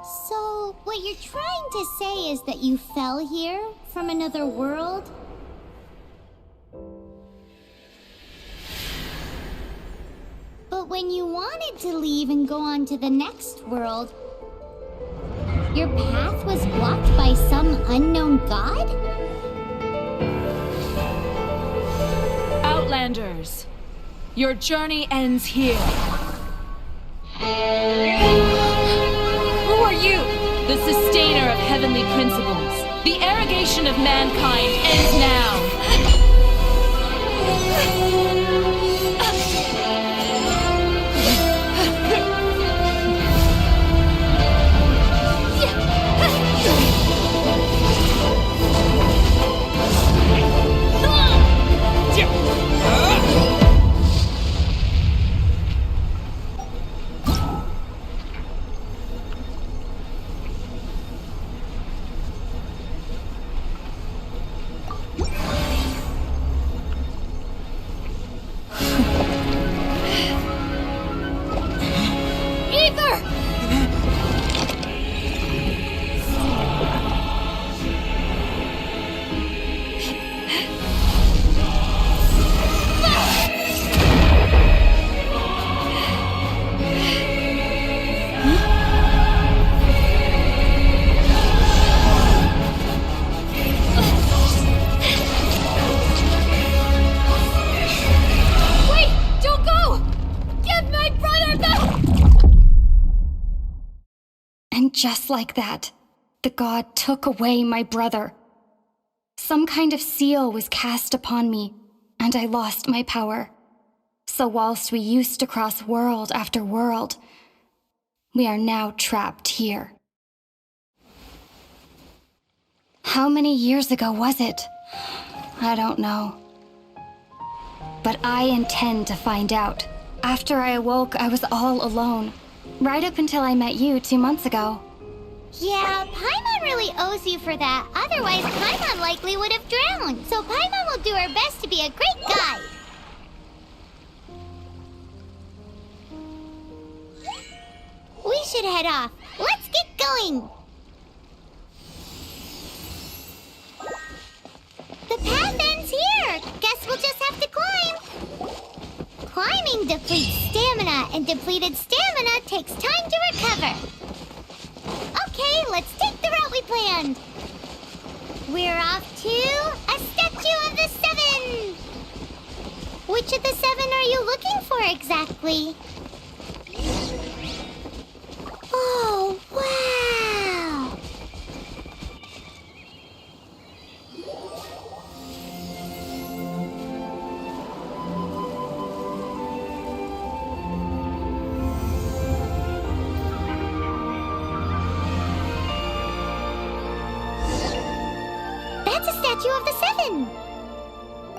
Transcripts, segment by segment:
So, what you're trying to say is that you fell here from another world? But when you wanted to leave and go on to the next world, your path was blocked by some unknown god? Outlanders, your journey ends here. Who are you? The sustainer of heavenly principles. The arrogation of mankind ends now. Just like that, the god took away my brother. Some kind of seal was cast upon me, and I lost my power. So whilst we used to cross world after world, we are now trapped here. How many years ago was it? I don't know. But I intend to find out. After I awoke, I was all alone. Right up until I met you 2 months ago. Yeah, Paimon really owes you for that. Otherwise, Paimon likely would have drowned. So Paimon will do her best to be a great guide. We should head off. Let's get going. The path ends here. Guess we'll just have to climb. Climbing depletes stamina, and depleted stamina takes time to recover. Okay, let's take the route we planned. We're off to a statue of the seven. Which of the seven are you looking for exactly? Oh, wow! That's a statue of the seven.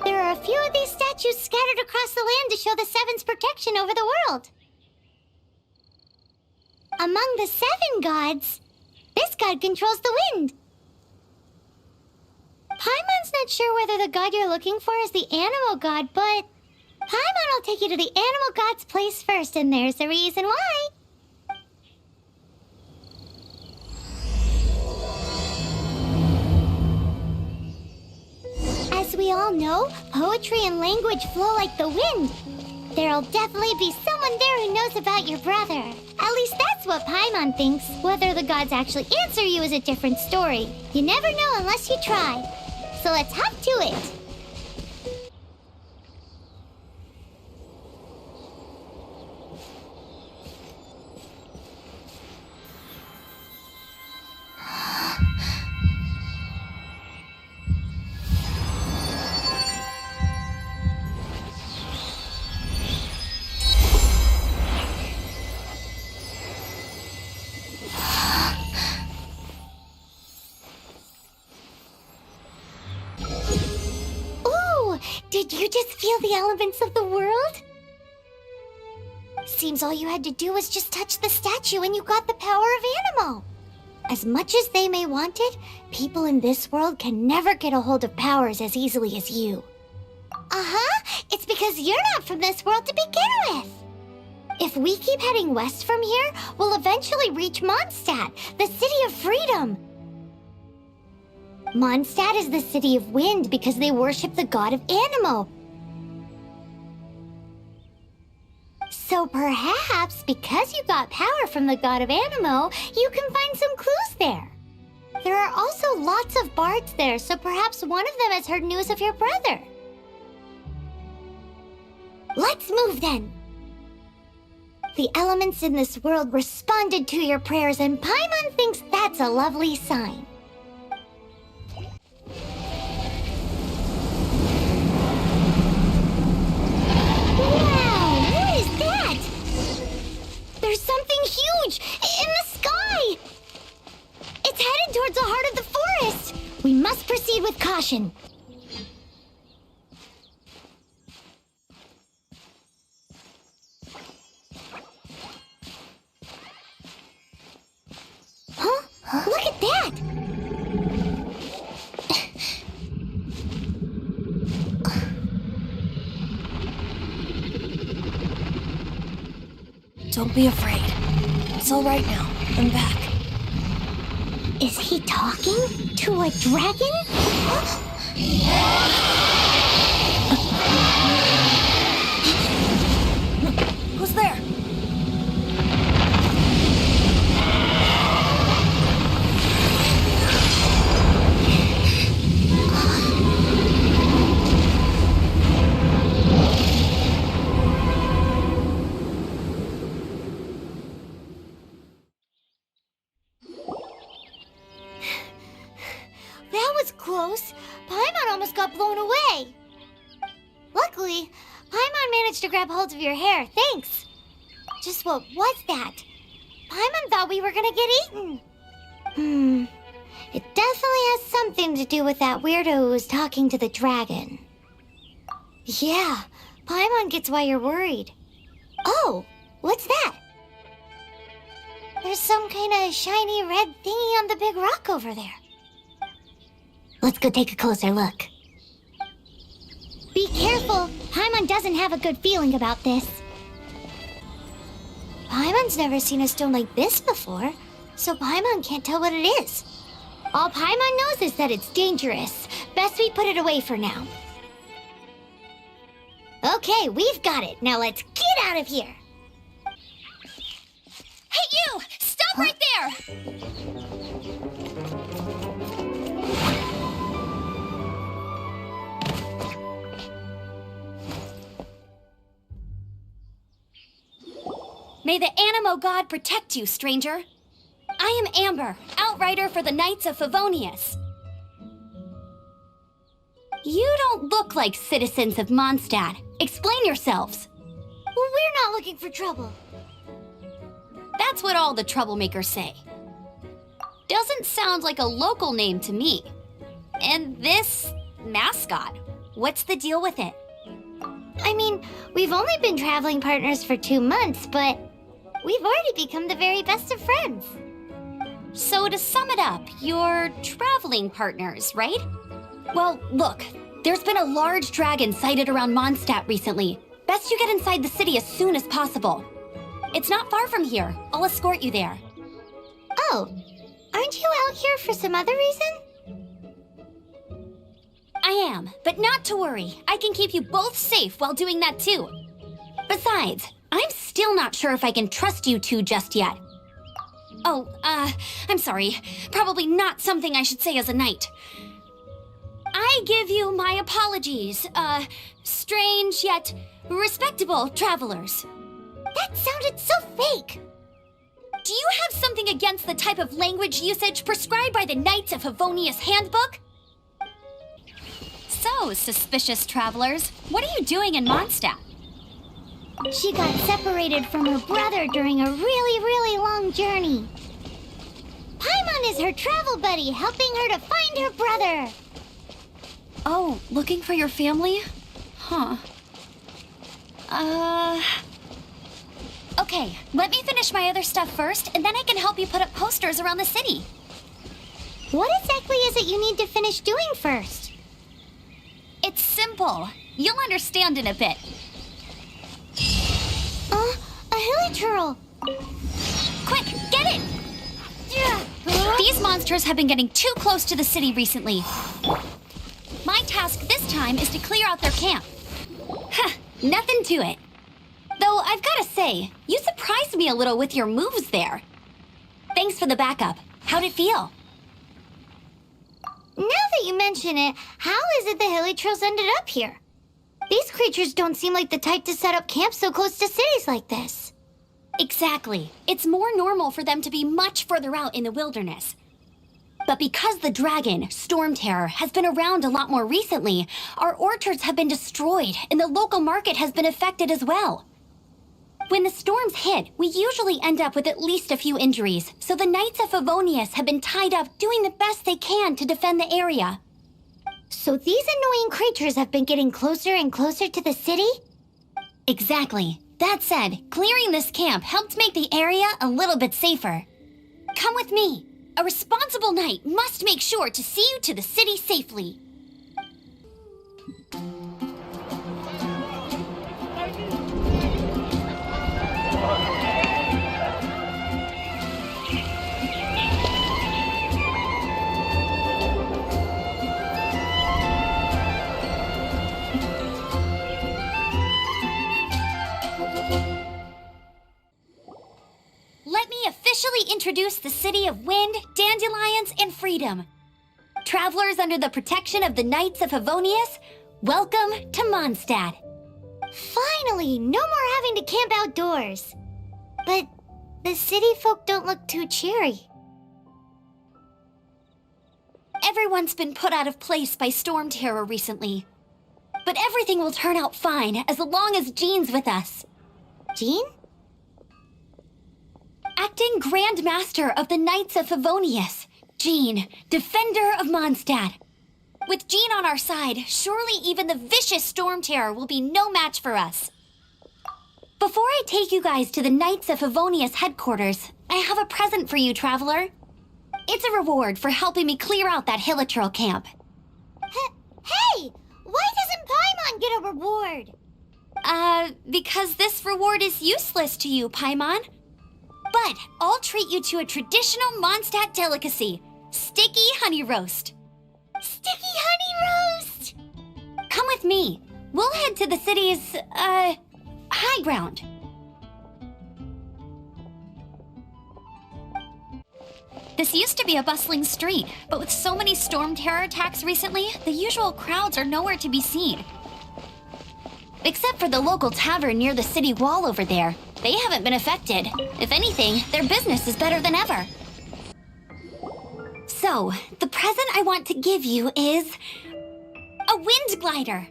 There are a few of these statues scattered across the land to show the seven's protection over the world. Among the seven gods, this god controls the wind. Paimon's not sure whether the god you're looking for is the animal god, but Paimon will take you to the animal god's place first, and there's the reason why. As we all know, poetry and language flow like the wind. There'll definitely be someone there who knows about your brother. At least that's what Paimon thinks. Whether the gods actually answer you is a different story. You never know unless you try. So let's hop to it. Did you just feel the elements of the world? Seems all you had to do was just touch the statue and you got the power of animal. As much as they may want it, people in this world can never get a hold of powers as easily as you. Uh-huh, it's because you're not from this world to begin with. If we keep heading west from here, we'll eventually reach Moндштадт, the city of freedom. Moндштадт is the city of wind because they worship the god of Anemo. So perhaps, because you got power from the god of Anemo, you can find some clues there. There are also lots of bards there, so perhaps one of them has heard news of your brother. Let's move then. The elements in this world responded to your prayers, and Paimon thinks that's a lovely sign. Wow, what is that? There's something huge in the sky! It's headed towards the heart of the forest! We must proceed with caution. Huh? Look at that! Don't be afraid. It's all right now. I'm back. Is he talking to a dragon? Who's there? That was close. Paimon almost got blown away. Luckily, Paimon managed to grab hold of your hair. Thanks. Just what was that? Paimon thought we were gonna get eaten. It definitely has something to do with that weirdo who was talking to the dragon. Yeah, Paimon gets why you're worried. Oh, what's that? There's some kind of shiny red thingy on the big rock over there. Let's go take a closer look. Be careful! Paimon doesn't have a good feeling about this. Paimon's never seen a stone like this before, so Paimon can't tell what it is. All Paimon knows is that it's dangerous. Best we put it away for now. Okay, we've got it. Now let's get out of here! Hey, you! Stop right there! May the Anemo god protect you, stranger. I am Amber, outrider for the Knights of Favonius. You don't look like citizens of Moндштадт. Explain yourselves. Well, we're not looking for trouble. That's what all the troublemakers say. Doesn't sound like a local name to me. And this mascot, what's the deal with it? I mean, we've only been traveling partners for 2 months, but we've already become the very best of friends. So to sum it up, you're traveling partners, right? Well, look, there's been a large dragon sighted around Moндштадт recently. Best you get inside the city as soon as possible. It's not far from here. I'll escort you there. Oh, aren't you out here for some other reason? I am, but not to worry. I can keep you both safe while doing that too. Besides, I'm still not sure if I can trust you two just yet. Oh, I'm sorry. Probably not something I should say as a knight. I give you my apologies, strange yet respectable travelers. That sounded so fake. Do you have something against the type of language usage prescribed by the Knights of Favonius handbook? So, suspicious travelers, what are you doing in Moндштадт? She got separated from her brother during a really long journey. Paimon is her travel buddy, helping her to find her brother. Oh, looking for your family? Huh. Okay, let me finish my other stuff first, and then I can help you put up posters around the city. What exactly is it you need to finish doing first? It's simple. You'll understand in a bit. A hilichurl! Quick, get it! These monsters have been getting too close to the city recently. My task this time is to clear out their camp. Huh, nothing to it. Though I've gotta say, you surprised me a little with your moves there. Thanks for the backup. How'd it feel? Now that you mention it, how is it the hilichurls ended up here? These creatures don't seem like the type to set up camp so close to cities like this. Exactly. It's more normal for them to be much further out in the wilderness. But because the dragon, Storm Terror, has been around a lot more recently, our orchards have been destroyed and the local market has been affected as well. When the storms hit, we usually end up with at least a few injuries, so the Knights of Favonius have been tied up doing the best they can to defend the area. So these annoying creatures have been getting closer and closer to the city? Exactly. That said, clearing this camp helped make the area a little bit safer. Come with me. A responsible knight must make sure to see you to the city safely. Let me officially introduce the city of wind, dandelions, and freedom. Travelers under the protection of the Knights of Favonius, welcome to Moндштадт. Finally, no more having to camp outdoors. But the city folk don't look too cheery. Everyone's been put out of place by storm terror recently. But everything will turn out fine as long as Jean's with us. Jean? Acting Grand Master of the Knights of Favonius, Jean, Defender of Moндштадт. With Jean on our side, surely even the vicious storm terror will be no match for us. Before I take you guys to the Knights of Favonius headquarters, I have a present for you, traveler. It's a reward for helping me clear out that hilichurl camp. Hey! Why doesn't Paimon get a reward? Because this reward is useless to you, Paimon. But I'll treat you to a traditional Moндштадт delicacy, sticky honey roast. Sticky honey roast! Come with me. We'll head to the city's, high ground. This used to be a bustling street, but with so many storm terror attacks recently, the usual crowds are nowhere to be seen. Except for the local tavern near the city wall over there. They haven't been affected. If anything, their business is better than ever. So, the present I want to give you is a wind glider.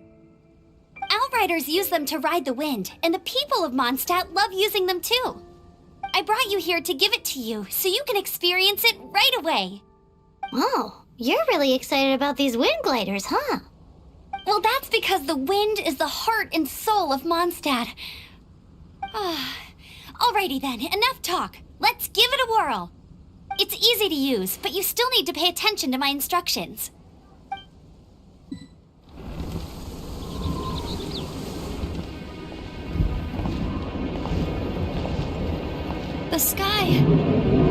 Outriders use them to ride the wind, and the people of Moндштадт love using them too. I brought you here to give it to you, so you can experience it right away. Oh, you're really excited about these wind gliders, huh? Well, that's because the wind is the heart and soul of Moндштадт. Alrighty then, enough talk. Let's give it a whirl. It's easy to use, but you still need to pay attention to my instructions. The sky.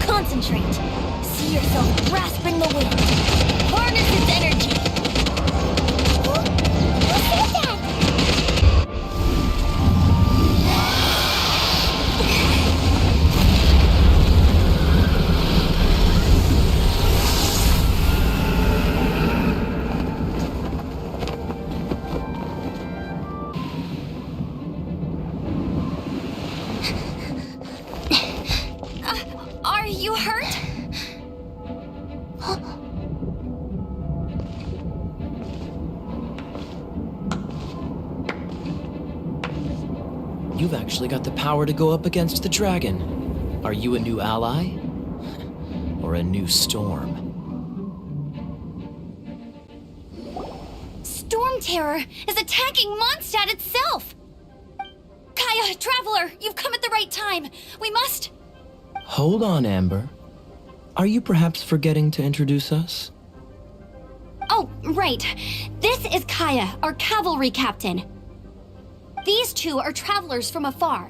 Concentrate. See yourself grasping the wind. Harness its energy. Who said that? you've actually got the power to go up against the dragon. Are you a new ally? Or a new storm? Storm Terror is attacking Moндштадт itself! Kaya, Traveler, you've come at the right time. We must... Hold on, Amber. Are you perhaps forgetting to introduce us? Oh, right. This is Kaya, our cavalry captain. These two are travelers from afar.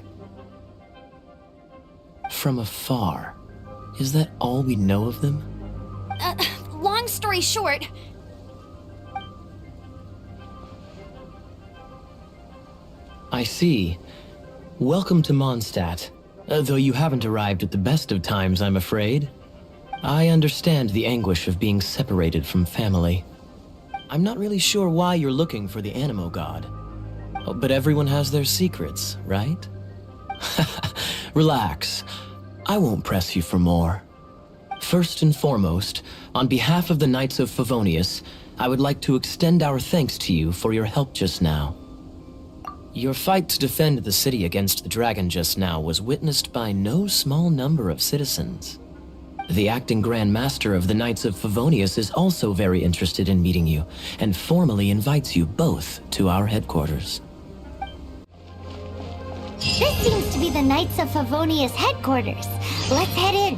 From afar? Is that all we know of them? Long story short... I see. Welcome to Moндштадт. Though you haven't arrived at the best of times, I'm afraid. I understand the anguish of being separated from family. I'm not really sure why you're looking for the Animo God. Oh, but everyone has their secrets, right? Relax. I won't press you for more. First and foremost, on behalf of the Knights of Favonius, I would like to extend our thanks to you for your help just now. Your fight to defend the city against the dragon just now was witnessed by no small number of citizens. The acting Grand Master of the Knights of Favonius is also very interested in meeting you, and formally invites you both to our headquarters. This seems to be the Knights of Favonius headquarters. Let's head in.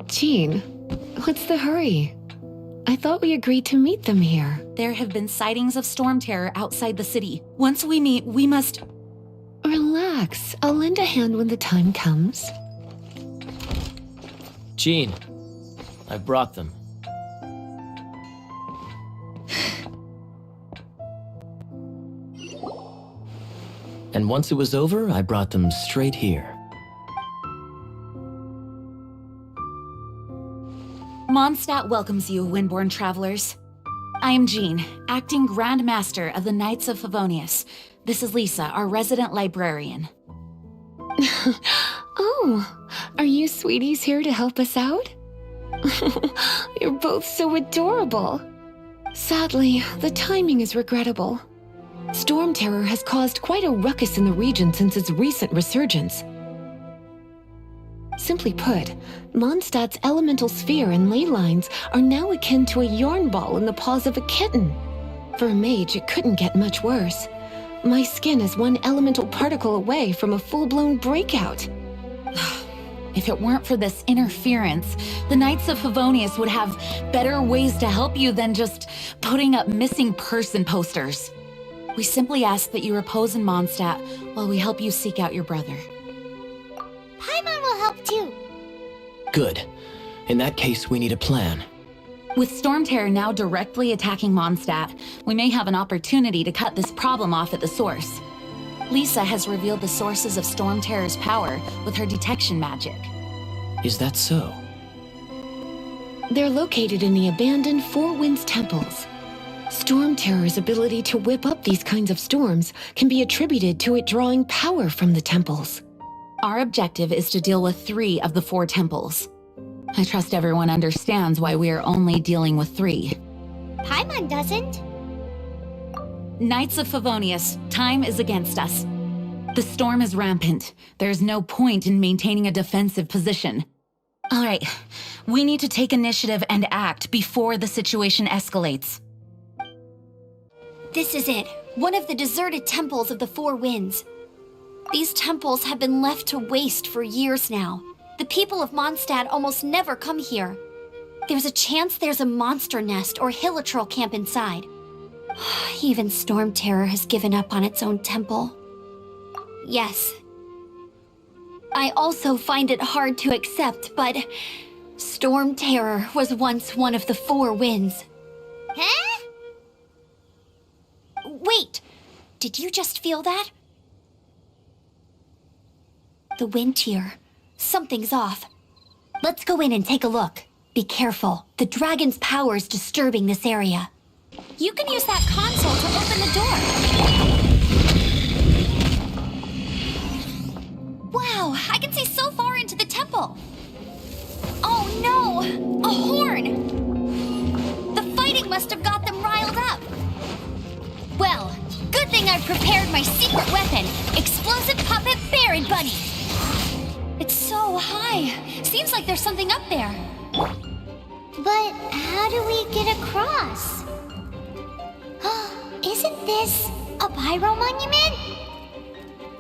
Jean, what's the hurry? I thought we agreed to meet them here. There have been sightings of storm terror outside the city. Once we meet, we must... Relax. I'll lend a hand when the time comes. Jean, I've brought them. And once it was over, I brought them straight here. Moндштадт welcomes you, Windborn travelers. I am Jean, acting Grand Master of the Knights of Favonius. This is Lisa, our resident librarian. Oh, are you sweeties here to help us out? You're both so adorable. Sadly, the timing is regrettable. Storm terror has caused quite a ruckus in the region since its recent resurgence. Simply put, Mondstadt's elemental sphere and ley lines are now akin to a yarn ball in the paws of a kitten. For a mage, it couldn't get much worse. My skin is one elemental particle away from a full-blown breakout. If it weren't for this interference, the Knights of Favonius would have better ways to help you than just putting up missing person posters. We simply ask that you repose in Moндштадт while we help you seek out your brother. Paimon will help too. Good. In that case, we need a plan. With Storm Terror now directly attacking Moндштадт, we may have an opportunity to cut this problem off at the source. Lisa has revealed the sources of Storm Terror's power with her detection magic. Is that so? They're located in the abandoned Four Winds temples. Storm Terror's ability to whip up these kinds of storms can be attributed to it drawing power from the temples. Our objective is to deal with 3 of the 4 temples. I trust everyone understands why we are only dealing with 3. Paimon doesn't. Knights of Favonius, time is against us. The storm is rampant. There's no point in maintaining a defensive position. All right, we need to take initiative and act before the situation escalates. This is it, one of the deserted temples of the Four Winds. These temples have been left to waste for years now. The people of Moндштадт almost never come here. There's a chance there's a monster nest or hilitrol camp inside. Even Storm Terror has given up on its own temple. Yes. I also find it hard to accept, but Storm Terror was once one of the Four Winds. Huh? Wait, did you just feel that? The wind here. Something's off. Let's go in and take a look. Be careful. The dragon's power is disturbing this area. You can use that console to open the door. Wow, I can see so far into the temple. Oh no! A horn! You must have got them riled up. Well, good thing I've prepared my secret weapon, explosive puppet Barrett Bunny. It's so high. Seems like there's something up there. But how do we get across? Isn't this a pyro monument?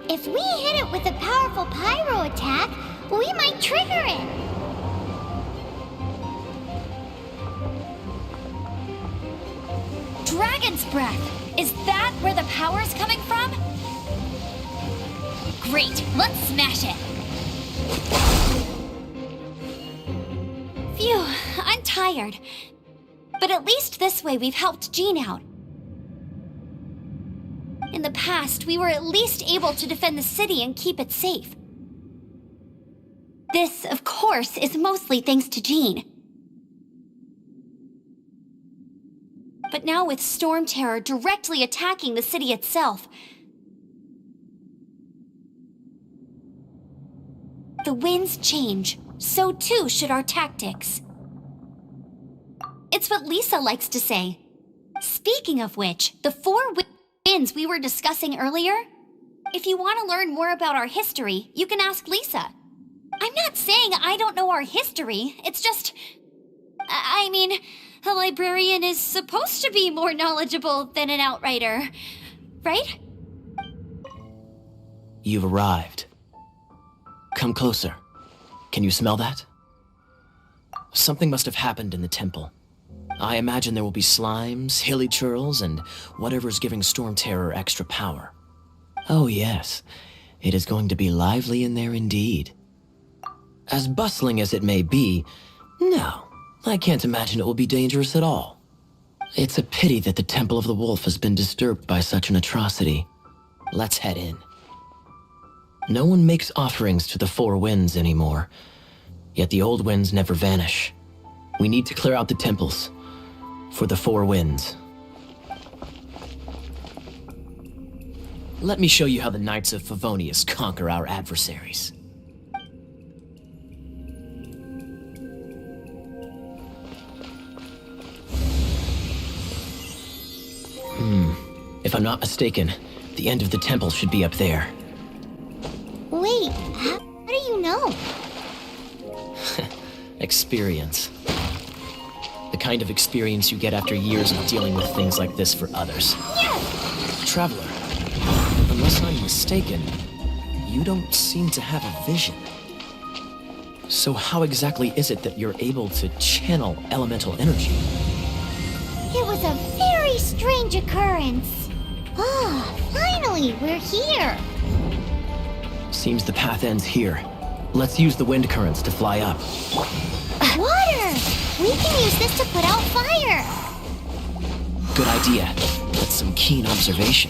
If we hit it with a powerful pyro attack, we might trigger it. Dragon's breath! Is that where the power's coming from? Great, let's smash it! Phew, I'm tired. But at least this way we've helped Jean out. In the past, we were at least able to defend the city and keep it safe. This, of course, is mostly thanks to Jean. But now with Storm Terror directly attacking the city itself, the winds change, so too should our tactics. It's what Lisa likes to say. Speaking of which, the 4 winds we were discussing earlier, if you want to learn more about our history, you can ask Lisa. I'm not saying I don't know our history, it's just... I mean, a librarian is supposed to be more knowledgeable than an outrider, right? You've arrived. Come closer. Can you smell that? Something must have happened in the temple. I imagine there will be slimes, hilly churls, and whatever's giving Storm Terror extra power. Oh yes, it is going to be lively in there indeed. As bustling as it may be, no, I can't imagine it will be dangerous at all. It's a pity that the Temple of the Wolf has been disturbed by such an atrocity. Let's head in. No one makes offerings to the 4 winds anymore, yet the old winds never vanish. We need to clear out the temples for the 4 winds. Let me show you how the Knights of Favonius conquer our adversaries. If I'm not mistaken, the end of the temple should be up there. Wait, how do you know? Experience. The kind of experience you get after years of dealing with things like this for others. Yes! Traveler, unless I'm mistaken, you don't seem to have a vision. So how exactly is it that you're able to channel elemental energy? It was a very strange occurrence. Ah, finally, we're here. Seems the path ends here. Let's use the wind currents to fly up. Water! We can use this to put out fire. Good idea. That's some keen observation.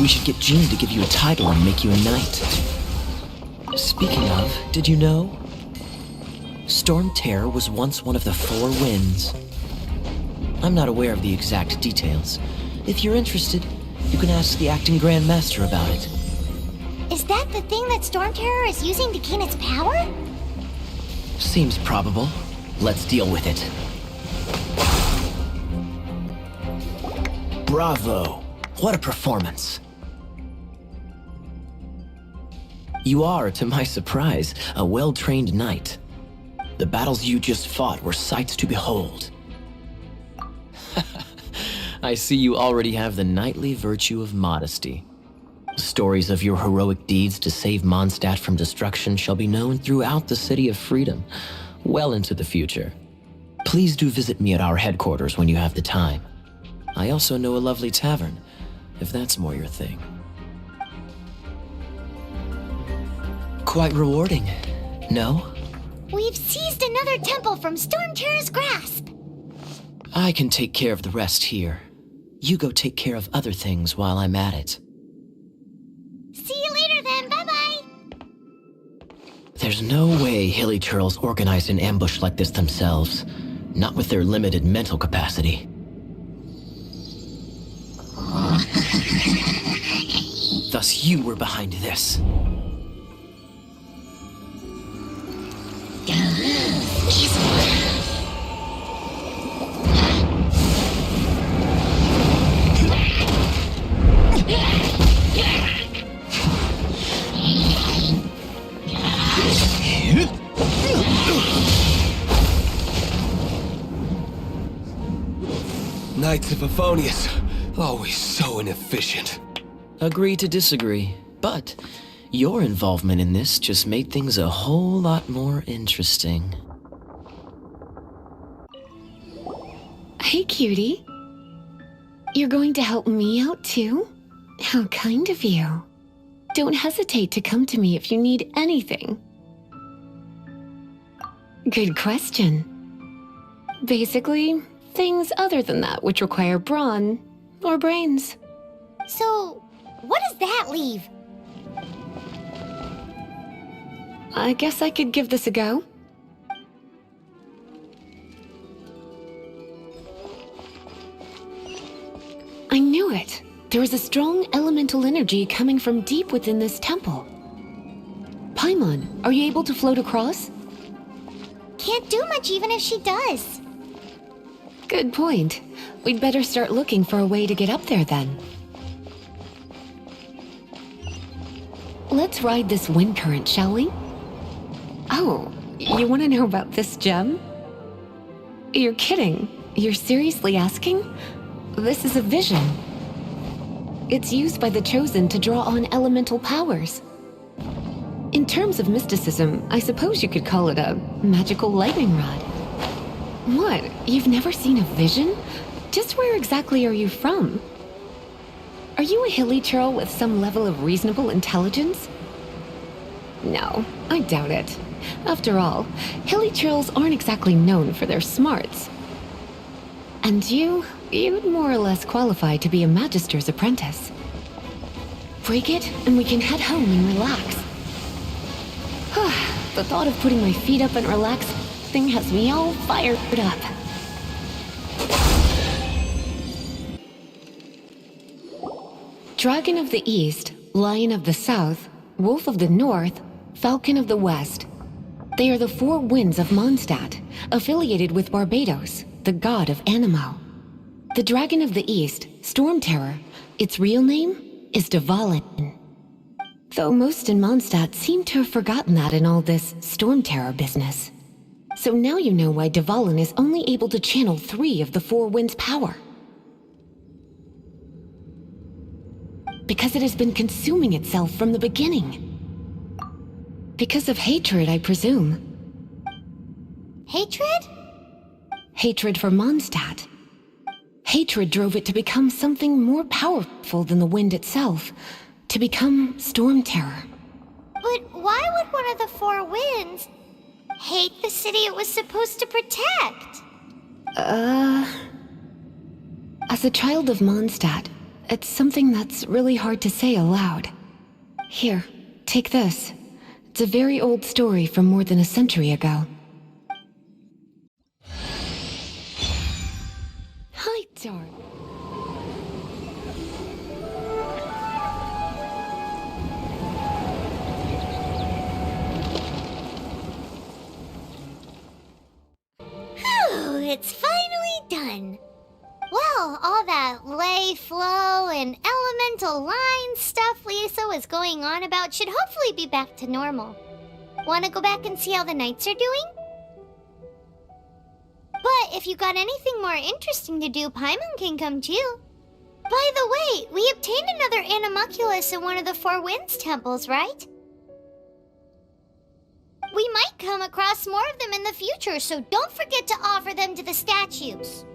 We should get Jean to give you a title and make you a knight. Speaking of, did you know? Storm Terror was once one of the 4 winds. I'm not aware of the exact details. If you're interested, you can ask the acting Grand Master about it. Is that the thing that Storm Terror is using to gain its power? Seems probable. Let's deal with it. Bravo! What a performance! You are, to my surprise, a well-trained knight. The battles you just fought were sights to behold. I see you already have the knightly virtue of modesty. Stories of your heroic deeds to save Moндштадт from destruction shall be known throughout the City of Freedom, well into the future. Please do visit me at our headquarters when you have the time. I also know a lovely tavern, if that's more your thing. Quite rewarding, no? We've seized another temple from Storm Terror's grasp. I can take care of the rest here. You go take care of other things while I'm at it. See you later then, bye-bye. There's no way hilly churls organized an ambush like this themselves, not with their limited mental capacity. Thus you were behind this. Knights of Favonius, always so inefficient. Agree to disagree, but your involvement in this just made things a whole lot more interesting. Hey, cutie. You're going to help me out too? How kind of you. Don't hesitate to come to me if you need anything. Good question. Basically, things other than that which require brawn or brains. So, what does that leave? I guess I could give this a go. I knew it. There is a strong elemental energy coming from deep within this temple. Paimon, are you able to float across? Can't do much even if she does. Good point. We'd better start looking for a way to get up there then. Let's ride this wind current, shall we? Oh, you want to know about this gem? You're kidding. You're seriously asking? This is a vision. It's used by the Chosen to draw on elemental powers. In terms of mysticism, I suppose you could call it a magical lightning rod. What? You've never seen a vision? Just where exactly are you from? Are you a hilly churl with some level of reasonable intelligence? No, I doubt it. After all, hilly churls aren't exactly known for their smarts. And you'd more or less qualify to be a magister's apprentice. Break it, and we can head home and relax. The thought of putting my feet up and relaxing has me all fired up. Dragon of the East, Lion of the South, Wolf of the North, Falcon of the West. They are the four winds of Moндштадт, affiliated with Barbados, the god of Anemo. The Dragon of the East, Storm Terror, its real name is Dvalin. Though most in Moндштадт seem to have forgotten that in all this Storm Terror business. So now you know why Dvalin is only able to channel 3 of the four winds' power. Because it has been consuming itself from the beginning. Because of hatred, I presume. Hatred? Hatred for Moндштадт. Hatred drove it to become something more powerful than the wind itself, to become Storm Terror. But why would one of the four winds hate the city it was supposed to protect? As a child of Moндштадт, it's something that's really hard to say aloud. Here, take this. It's a very old story from more than a century ago. Hi, darling. Whew, it's finally done. Well, all that lay, flow, and elemental line stuff Lisa was going on about should hopefully be back to normal. Want to go back and see how the knights are doing? But if you got anything more interesting to do, Paimon can come too. By the way, we obtained another animalculus in one of the Four Winds temples, right? We might come across more of them in the future, so don't forget to offer them to the statues.